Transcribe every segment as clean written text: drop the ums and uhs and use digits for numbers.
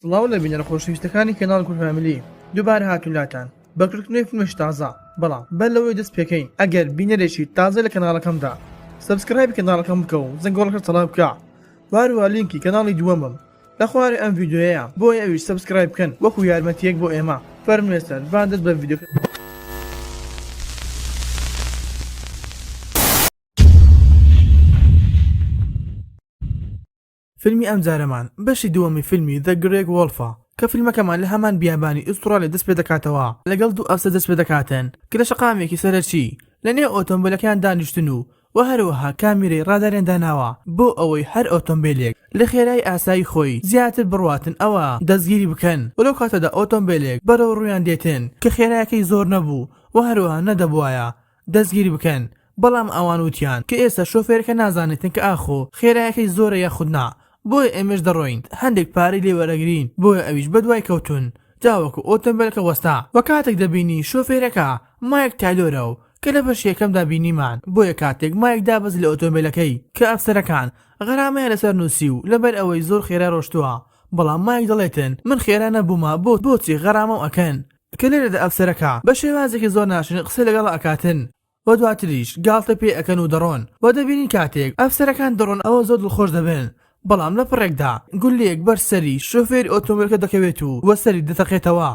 سڵاو لە بینەرە خۆشەویستەکانی کەناڵ کورت فامیلی دووبارە هاتوولاتان بەکردنەوەی فیلمێکی تازە بەڵام بەر لەوەی دەست پێکەین ئەگەر بینەرێکی تازە لە کەناڵەکەمدا سبسکرایب کەناڵەکەم بکە و زەنگۆڵەکە تەڵاب بکە واروها لینکی کەناڵی دووەمم لە خوارێ ئەم ڤیدیۆیە بۆیە ئەویش سبسکرایب بکەن وەکو یارمەتیەک بۆ ئێمە فەرمێستەر با دەست بە ڤیدیۆ. فیلمی ئەم جارەمان بەشی دووەمی فیلمی The Great Wolf کە فیلمەکەمان لە هەمان بیابانی ئوسترالی دەست پێ دەکاتەوە لەگەڵ دوو ئەفسەر دەست پێ دەکاتن کە لە شەقامێکی سەرەرچی لە نێو ئۆتۆمبیلەکان دانیشتن و هەروەها کامیرەی ڕاداریان داناوە بۆ ئەوەی هەر ئۆتۆمبیلێک لە خێرای ئاسایی خۆی زیاتر بڕواتن ئەوە دەستگیری بکەن ولەو کاتەدا ئۆتۆمبیلێک بەرەو ڕوویان دێتن کە خێرایەکەی زۆر نەبوو هەروەها نەدەبوایە دەستگیری بکەن بەڵام ئەوان وتیان کە ئێستا شۆفێرەکە نازانێتن کە ئاخۆ خێرایەکەی زۆرە یاخودنا بۆیە ئێمەش دەڕۆین هەندێک پارەی لێ وەرەگرین بۆیە ئەویش بەدوای کەوتون جاوەکو ئۆتۆمبیلەکە وەستا وە کاتێک دەبینی شۆفێرەکە مایک تایلۆرە و کە لە بەش یەکەمدا بینیمان بۆیە کاتێک مایک دابەز لە ئۆتۆمبیلەکەی کە ئەفسەرەکان غەرامەیە لەسەر نووسی و لەبەر ئەوەی زۆر خێرا ڕۆشتووە بەڵام مایک دەڵێتن من خێرا نەبوومە بۆچی غەرامە ئەکەن کە لێرەدا ئەفسەرەکە بە شێوازێکی زۆر ناشرین قسە لەگەڵ ئەکاتن و دواتریش گاڵتە پێ ئەکەن و دەڕۆن و دەبینین کاتێک ئەفسەرەکان دەڕۆن ئەوە زۆر دڵخۆش دەبن بەڵام لە پڕێکدا گولێک بەرسەری شۆفێری ئۆتۆمبیلەکە دەکەوێت و وەسەری دەتەقێتەوە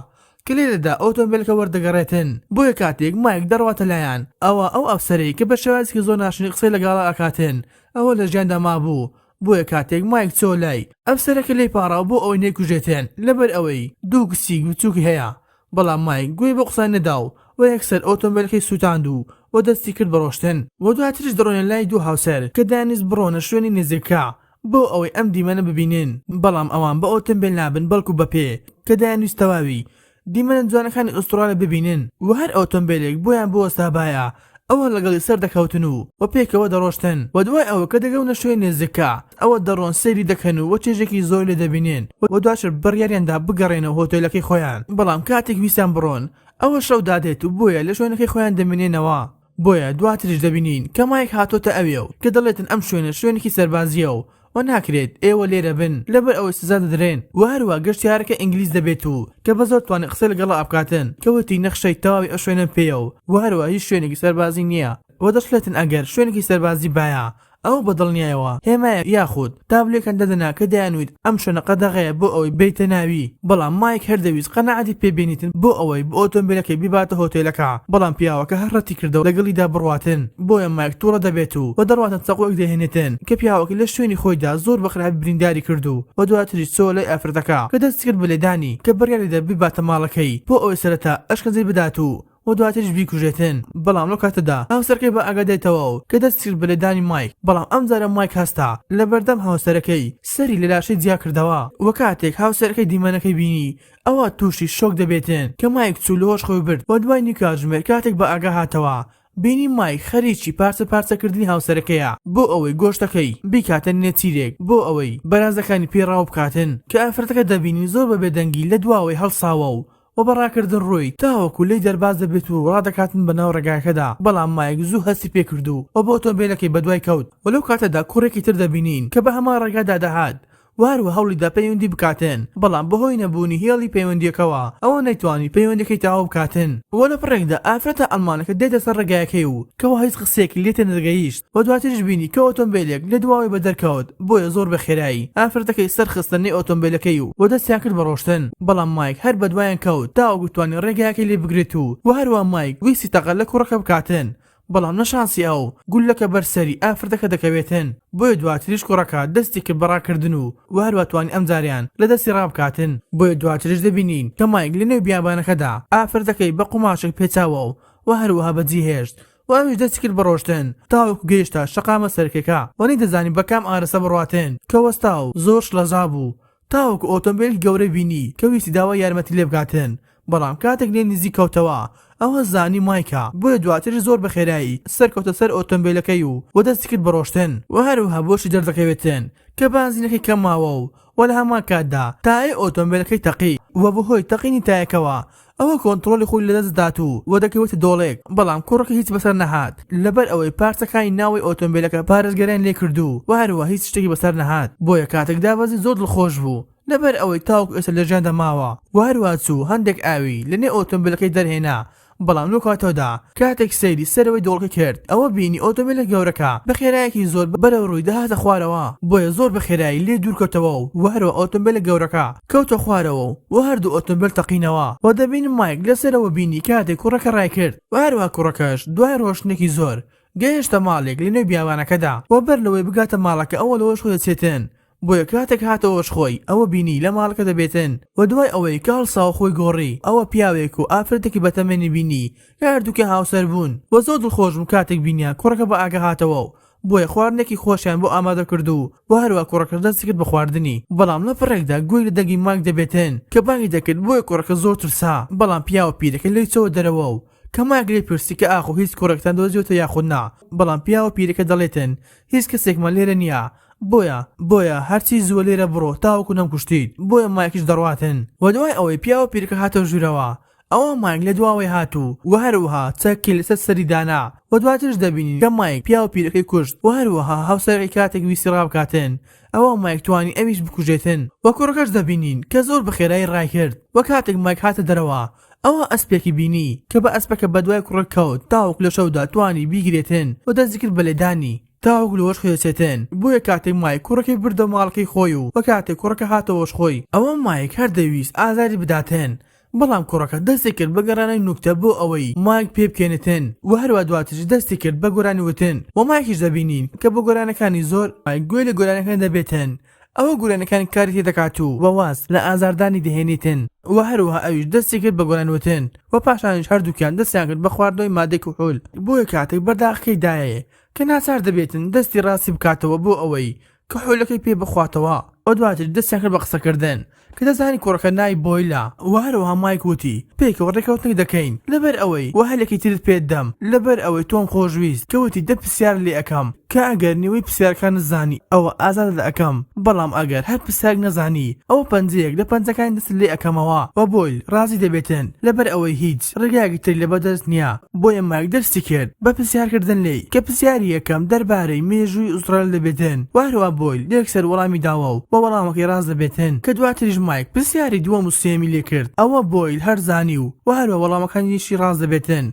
کە لێرەدا ئۆتۆمبیلەکە وەردەگەڕێتن بۆیە کاتێک مایک دەڕواتە لایەن ئەوە ئەو ئەفسەرەی کە بە شێوازێکی زۆر ناشرین قسەی لەگەڵا ئەکاتن ئەوە لە ژیاندا مابوو بۆیە کاتێک مایک چۆ لای ئەفسەرەکە لێی پاڕاو بۆ ئەوەی نێکوژێتێن لەبەر ئەوەی دوو گسیک بچووکی هەیە بەڵام مایک گوێی بۆ قسە نەدا و یەکسەر ئۆتۆمبیلەکەی سووتاند و دەستی کرد بەڕۆشتن و دواتریش دەڕۆنە لای دوو هاوسەر کە دانیست بڕۆنە شوێنی نزیکە بۆ ئەوەی ئەم دیمەنە ببینن بەڵام ئەوان بە ئۆتۆمبیل نابن بەڵکو بەپێ کە دایانویست تەواوی دیمەنە جوانەکانی ئوسترالیا ببینن و هەر ئۆتۆمبیلێک بۆیان بۆ وەستابایە ئەوە لەگەڵی سەر دەکەوتن و پێکەوە دەڕۆشتن و دوای ئەوە کە دەگەونە شوێن نێزیکە ئەوە دەڕۆن سەیری دەکەن و چێژێکی زۆر لێ دەبینێن و دواشر بڕیاریاندا بگەڕێنەوە هۆتێلەکەی خۆیان بەڵام کاتێک ویستیان بڕۆن ئەوە شەو دادێت و بۆیە لە شوێنەکەی خۆیان دەمێنێنەوە بۆیە دواتریش دەبینین کە مایک هاتۆتە ئەوێ و کە دەڵێتن ئەم شوێنێکی سەربازیە و ناکرێت ئێوە لێرە بن لەبەر ئەوەی سزا دەدرێن و هەروە گەشتیارەکە ئینگلیز دەبێت و کە بە زۆر توانێت قسە لەگەڵا ئەبکاتن کەوتی نەخشەی تەواوی ئەو شوێنە پێیە و هەروە هیچ شوێنێکی سەربازی نییە و دەشڵێتن ئەگەر شوێنێکی سەربازی باە ئەو بەدڵنیایەوە هێمایە یاخود تابلێکان دەدەنا کە دەیانویت ئەم شوێنە قەدەغەیە بۆ ئەوەی بیتە ناوی بەڵام مایک هەردەویست قەنەعەتی پێبینیتن بۆ ئەوەی بە ئۆتۆمبیلەکەی بیباتە هۆتێلەکە بەڵام پیاوەکە هەڕەتی کردەوە لەگەڵیدا بڕواتن بۆیە مایک تووڕە دەبێت و دەڕواتن چەقۆیەک دەهێنێتن کە پیاوەکە لە شوێنی خۆیدا زۆر بەخراپی برینداری کردو و دواتریش چۆ لای ئافرەتەکە کە دەست کرد بەلێدانی کە بڕیاریدا بیباتە ماڵەکەی بۆ ئەوەی سەرەتا ئەشکەنجەی بدات و دواتریش بیکوژێتن بەڵام لەو کاتەدا هاوسەرەکەی بە ئاگادێتەوە و کە دەست کرد بەلێدانی مایک بەڵام ئەم جارە مایک هەستا لە بەردەم هاوسەرەکەی سەری لە لاشەی جیا کردەوە و کاتێک هاوسەرەکەی دیمەنەکەی بینی ئەوە تووشی شۆک دەبێتن کە مایک چوو لەهۆش خۆی برد و دوای نیکاتژمێر کاتێک بە ئاگا هاتەوە بینی مایک خەریکی پارچەکردنی هاوسەرەکەیە بۆ ئەوەی گۆشتەکەی بیکاتە نێچیرێک بۆ ئەوەی بەرازەکانی پێڕاو بکاتن کە ئافرەتەکە دەبینی زۆر بە بێدەنگی لە دواوەی هەڵساوە و بەڕاکردن ڕۆی تاوەکو لی دەرباز دەبێت و ڕادەکاتن بەناو ڕێگاکەدا بەڵام مایک زوو هەستی پێکردو و بۆ ئۆتۆمبیلەکەی بەدوای کەوت و لەو کاتەدا کوڕێکی تر دەبینین کە بە هەمان ڕێگادا دەهات وهروە هەوڵیدا پەیوەندی بکاتن بەڵام بەهۆی نەبوونی هێڵی پەیوەندیەکەوە ئەوە نەیتوانی پەیوەندەکەی تەواو بکاتن وە لە پڕێکدا ئافرەتە ئەڵمانەکە دێتە سەر ڕێگایەکەی و کەەوە هیچ قسێکی لێتە نەدەگەیشت و دواتریش بینی کە ئۆتۆمبیلێک لە دواوی بەدەرکەوت بۆیە زۆر بەخێرایی ئافرەتەکەی سەرخستنەی ئۆتۆمبیلەکەی و دەستیان کرد بە ڕۆشتن بەڵام مایک هەر بەدوایان کەوت تاوەکو توانی ڕێگایەکەی لێ بگرێت و هەروە مایک ویستی تەقە لە کوڕەکە بکاتن بەڵام نەشانسی ئەو گولەکە بەرسەری ئافرەتەکە دەکەوێتن بۆیە دواتریش کوڕەکە دەستی کرد بەڕاکردن و هەروە توانی ئەم جاریان لە دەستی ڕابکاتن بۆیە دواتریش دەبینین کە مایک لە نێو بیابانەکەدا ئافرەتەکەی بە قوماشێک پێچاوە و هەروەها بەجی هێشت و ئەویش دەستی کرد بەڕۆشتن تاوەکو گەیشتە شەقامە سەرکێکە وەنی دەزانی بە کام ئارەسە بڕواتن کە وەستا و زۆر شڵەزا بوو تاوەکو ئۆتۆمبیل گەورە بینی کە ویستی داوای یارمەتی لێ بکاتن بەڵام کاتێک لێ نزیک کەوتەوە ئەوە زانی مایکە بۆیە دواتر زۆر بەخێرایی سەرکەوتە سەر ئۆتۆمبیلەکەی و دەستی کرد بەڕۆشتن و هەروەها بۆشی دەردەکەوێتن کە بانزینەکەی کەماوە و لە هەمان کاتدا تایە ئۆتۆمبیلەکەی تەقی و بەهۆی تەقینی تایەکەوە ئەوە کۆنتڕۆلی خۆی لەدەست دات و دەکەوێتە دۆڵێک بەڵام کوڕەکە هیچ بەسەر نەهات لەبەر ئەوەی پارچەکانی ناوی ئۆتۆمبیلەکە پارێزگەریان لێ کردو و هەروە هیچ شتێکی بەسەر نەهات بۆیە کاتێک دابەزی زۆر دڵخۆش بوو لەبەر ئەوەی تاوەکو ئێستا لە ژیاندا ماوە و هەروە چوو هەندێک ئاوی لەنێ ئۆتۆمبیلەکەی دەرهێنا بەڵام لەو کاتەوەدا کاتێک سەیری سەرەوەی دۆڵکە کرد ئەوە بینی ئۆتۆمبیلە گەورەکە بە خێرایەکی زۆر بەرەو ڕووی دەهاتە خوارەوە بۆیە زۆر بە خێرایی لێ دوورکەوتەوە و هەروە ئۆتۆمبیلە گەورەکە کەوتە خوارەوە و هەردوو ئۆتۆمبیل تەقینەوە و دەبینم مایک لەسەرەوە بینی کاتێک کوڕەکە ڕای کرد و هەروە کوڕەکەش دوای ڕۆشنێکی زۆر گەیشتە ماڵێک لەنێو بیابانەکەدا و بەر لەوەی بگاتە ماڵەکە ئەوە لەوەش خۆی دەچێتن بۆیە کاتێک هاتەوەش خۆی ئەوە بینی لە ماڵەکە دەبێتن و دوای ئەوەی کاڵساو خۆی گۆڕی ئەوە پیاوێک و ئافرەتێکی بەتەمەنی بینی کە هەردووکە هاوسەر بوون و زۆر دڵخۆشم کاتێک بینیان کوڕەکە بە ئاگە هاتەوە بۆیە خواردنێکی خۆشیان بۆ ئامادە کردو و هەروە کوڕەکە دەستی کرد بە خواردنی بەڵام لە پڕێکدا گوێی لە دەنگی مانگ دەبێتن کە بانگی دەکرد بۆیە کوڕەکە زۆر ترسا بەڵام پیاوە پیرەکە لێی چەوە دەرەوە و کە ماگرێ پرسی کە ئاخۆ هیچ کوڕێکتان دۆزیۆتە یاخودنا بەڵام پیاوە پیرەکە دەڵێتن هیچ کەسێکمان لێرە نییە بۆیە هەرچی زووە لێرە بڕۆ تاوەکو نەمکوشتیت بۆیە مایکیش دەڕواتن و دوای ئەوەی پیاوە پیرەکە هاتەوە ژوورەوە ئەوە مایک لە دواوەی هاتوو و هەروەها چەکی لەسەر سەری دانا و دواترش دەبینین کە مایک پیاوە پیرەکەی کوشت و هەروەها هاوسەرێکی کاتێک ویستی ڕابکاتن ئەوە مایک توانی ئەویش بکوژێتن و کوڕەکەش دەبینین کە زۆر بەخێرایی ڕای کرد و کاتێک مایک هاتە دەرەوە ئەوە ئەسپێکی بینی کە بە ئەسپەکە بەدوای کوڕەک کەوت تاوەک لە شەودا توانی بیگرێتن و دەستی کرد بە لێدانی تاوەک لەوەش خۆیەچێتن بۆیە کاتێک مایک کوڕەکەی بردە ماڵەکەی خۆی و کاتێک کوڕەکە هاتەوەش خۆی ئەوە مایک هەر دەویست ئازاری بداتن بەڵام کوڕەکە دەستی کرد بە گەڕانەی نوکتە بۆ ئەوەی مایک پێ بکێنێتن و هەروە دواترش دەستی کرد بە گۆرانی وتن و مایکیش دەبینین کە بە گۆرانەکانی زۆر مایک گوێ لە گۆرانەکان دەبێتن ئەوە گۆرانەکانی کاری تێدەکات و بەواز لە ئازاردانی دەهێنیتن و هەروەها ئەویش دەستی کرد بە گۆرانوتن و پاشانیش هەردووکیان دەستیان کرد بە خواردنەوەی مادەی کوحول بۆیە کاتێک بەرداخەکەی دایە کە ناچار دەبێتن دەستی ڕاستی بکاتەوە بۆ ئەوەی کحولەکەی پێ بخواتەوە و دواتر دەستیان کرد بە قسەکردن کە دەزانی کوڕەکە نای بۆیلا و هەروەها مایک وتی پێکەوە ڕێکەوتنێک دەکەین لەبەر ئەوەی و هەلێکی ترت پێت دەم لەبەر ئەوەی تۆم خۆشویست کەوتی دە پرسیار لێ ئەەکەم کە ئەگەر نێوەی پرسیارەکان نزانی ئەوە ئازادە ئەەکەم بەڵام ئەگەر هەر پرسیار نەزانی ئەوە پەنجەیەک لە پەنجەکانی دەست لێ ئەەکەمەوە و بۆیل ڕازی دەبێتن لەبەر ئەوەی هیچ ڕێگایەکی تر لە بەدەست نییە بۆیە مایک دەستی کرد بە پرسیارکردن لێ کە پرسیاری یەکەم دەربارەی مێژووی ئوسترال دەبێتن و هەروە بۆیل یەکسەر وەڵامی داوە و بە وەڵامەکەی ڕاست دەبێتن کە دواتریش مایک پرسیاری دووەم و سێمی لێ کرد ئەوە بۆیل هەرزانی و هەروە وەڵامەکانیشی ڕاست دەبێتن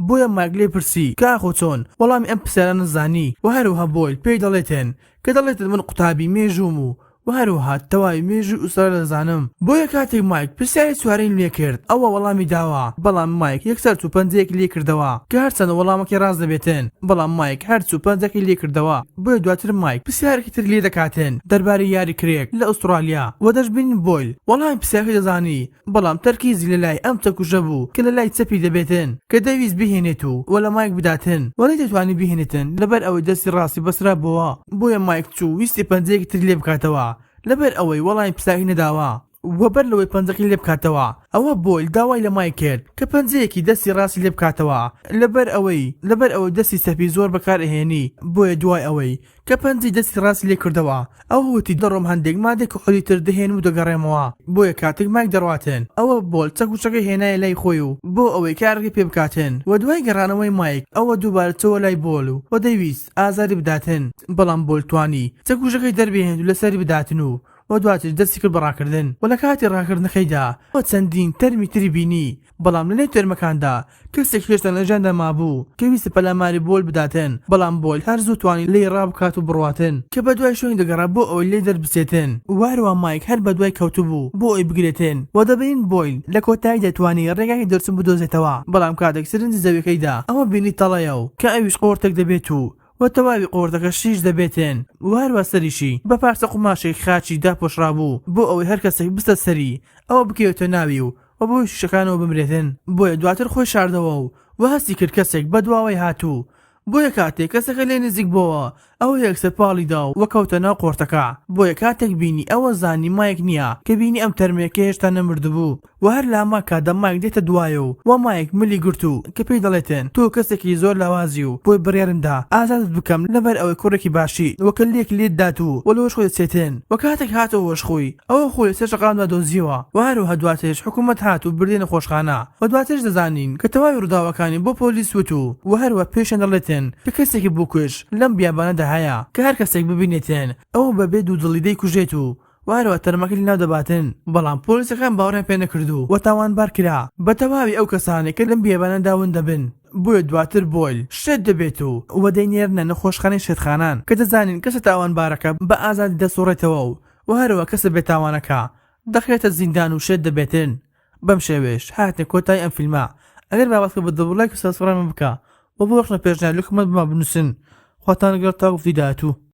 بۆیە مایک لێ پرسی کاخۆ چۆن وەڵامی ئەم پرسیارە نەزانی و هەروەها بۆیل پێی دەڵێتن کە دەڵێتن من قوتابی مێژووم و هەروەها تەواوی مێژووی ئوسترال دەزانم بۆیە کاتێک مایک پرسیاری چوارەی لێ کرد ئەوە وەڵامی داوە بەڵام مایک یەکسەر چوو پەنجەیەکی لێ کردەوە کە هەرچەندە وەڵامەکەی ڕاست دەبێتن بەڵام مایک هەر چوو پەنجەکەی لێ کردەوە بۆیە دواتر مایک پرسیارێکی تر لێ دەکاتن دەربارەی یاری کرێک لە ئوسترالیا و دەشبینین بۆیل وەڵامی پرسیارەکەی دەزانی بەڵام تەرکیزی لە لای ئەم تەکوژە بوو کە لە لای چەپی دەبێتن کە دەویست بهێنێت و لە مایک بداتن وەڵی دەتوانی بهێنێتن لەبەر ئەوەی دەستی ڕاستی بەسرا بووە بۆیە مایک چوو ویستی پەنجەیەکی تر لێ بکاتەوە لەبەر ئەوەی وەڵامی پرسیاری نەداوە وەبەر لەوەی پەنجەکەی لێ بکاتەوە ئەوە بۆیل داوای لە مایک کرد کە پەنجەیەکی دەستی ڕاستی لێ بکاتەوە لەبەر ئەوەی دەستی سەپی زۆر بەکارهێنی بۆیە دوای ئەوەی کە پەنجەی دەستی ڕاستی لێ کردەوە ئەو وتی دەڕۆم هەندێک مادێک کحولی تر دەهێن و دەگەڕێمەوە بۆیە کاتێک مایک دەڕواتن ئەوە بۆل چەکوچەکەی هێنایە لای خۆی و بۆ ئەوەی کارێکی پێ بکاتن و دوای گەڕانەوەی مایک ئەوە دووبارە چەوە لای بۆل و دەیویست ئازاری بداتن بەڵام بۆل توانی چەکوچەکەی دەربێنێت و لەسەری بداتن و دواتر دەستی کرد بەڕاکردن و لە کاتی ڕاکردنەکەیدا و چەندین تەرمی تری بینی بەڵام لەنێو تەرمەکاندا کەسێک هێشتا لە ژیاندا مابوو کە ویستە پەلاماری بۆل بداتن بەڵام بۆل هەر زوو توانی لێی ڕابکات و بڕواتن کە بەدوای شوێنی دەگەڕا بۆ ئەوەی لێ دەربسێتن وهروە مایک هەر بەدوای کەوتبوو بۆ ئەوی بگرێتن و دەبین بۆیل لە کۆتایی دەتوانی ڕێگای دەرچوون بدۆزێتەوە بەڵام کاتێک سرنجی زەویەکەیدا ئەوە بینی تەڵەیە و کە ئەویش قۆرتێک دەبێت و تەواوی قۆرتەکە شیش دەبێتن و هەروە سەریشی بە پارچە قوماشێک خاچی داپۆشرابوو بۆ ئەوەی هەر کەسێک بستە سەری ئەوە بکەوتە ناوی و بۆ شیشەکانەوە بمرێتن بۆیە دواتر خۆی شاردەوە و هەستی کرد کەسێک بەدواوەی هاتوو بۆیە کاتێک کەسەکە لێ نزیک بۆەوە ئەوە یەکسەر پاڵی دا و کەوتە ناو قۆرتەکە بۆیە کاتێک بینی ئەوە زانی مایک نییە کە بینی ئەم تەرمێکە هێشتا نەمردبوو و هەر لاما کاتە مایک دێتە دوایە و مایک ملی گرتو کە پێی دەڵێتن تۆ کەسێکی زۆر لاوازی و بۆی بڕیارمدا ئازادت بکەم لەبەر ئەوەی کوڕێکی باشی وەکە لێک لێت داتوو و لەوەش خۆی دەچێتن و کاتێک هاتەوەش خۆی ئەوە خۆی سەر شەقامدا دۆزیەوە و هەروەها دواترش حکوومەت هات و بردێنە خۆشخانە و دواترش دەزانین کە تەواوی ڕووداوەکانی بۆ پۆلیس وتو و هەروە پێشەن دەڵێتن کە کەسێکی بووکوش لەم بیابانەدا هەیە کە هەر کەسێک ببینێتن ئەوە بەبێ دوودڵی دەیکوژێت و و هەروە تەرمەکە لەناو دەباتن بەڵام پۆلیسەکان باوەڕیان پێ نەکردو و تاوانبار کرا بە تەواوی ئەو کەسانێک کە لەم بیابانەدا ون دەبن بۆیە دواتر بۆیل شێت دەبێت و وەدەینێرنە نەخۆشخانەی شێتخانان کە دەزانین کەسە تاوانبارەکە بە ئازادی دەسوڕێتەوە و هەروە کەسە بێتاوانەکە دەخرێتە زیندان و شێت دەبێتن بەم شێوێش هاتنە کۆتای ئەم فیلمە ئەگەر باوەستکە بە دڵ و لایک و سابسکرایب بکە بۆ بۆخنە پێشنیار لە کومەنت بما بنووسن خواتان لەگەڵ تا گفتەی داهاتوو.